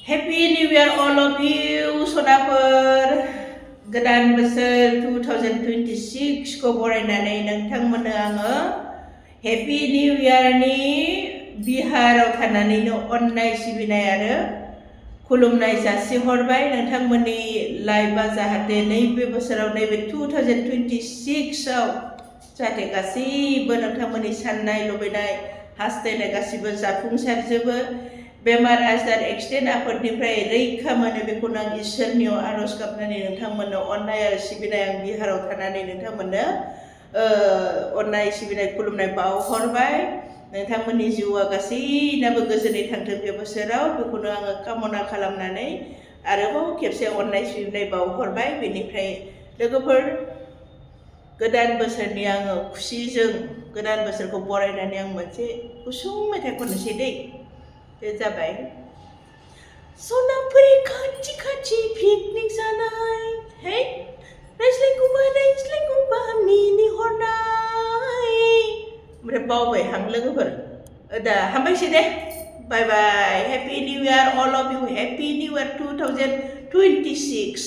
Happy New Year all of you, सनाफोर गोदान बोसोर 2026 खौ बरायनानै नोंथांमोननो आङो Happy New Year नि बिहाराव थानानैनो अननाय सिबिनाय आरो खुलुमनाय जासिहरबाय नोंथांमोननि लाइफआ जाहाथे नैबे बोसोराव नैबे 2026 आव जाहाथे गासैबो नोंथांमोननि साननाय लुबैनाय हास्थायनाय गासिबो जाफुंसारजोबो बेमार आजार एक्सिडेन्ट आफोदनिफ्राय रैखा मोनो बेखौनो आं इसोरनियाव आरज गाबनानै नोंथांमोननो अननाय आरो सिबिनाय आं बिहाराव थानानै नोंथांमोननो अननाय सिबिनाय खुलुमनाय बावहरबाय नोंथांमोननि जिउआ गासैनाबो गोजोनै थांथों बे बोसोराव बेखौनो आङो कामना खालामनानै आरोबाव खेबसे अननाय सिबिनाय बावहरबाय बेनिफ्राय लोगोफोर गोदान बोसोरनि आङो खुसिजों गोदान बोसोरखौ बरायनानै आं मोनसे गुसुं मेथाइ खननोसै दै बे जाबाय सनाफोर खाथि खाथि पिकनिक जानाय हे रायज्लायगौबा मिनिहरनाय ओमफ्राय बावबाय हां लोगोफोर दा हामबायसै दे bye bye happy new year all of you happy new year 2026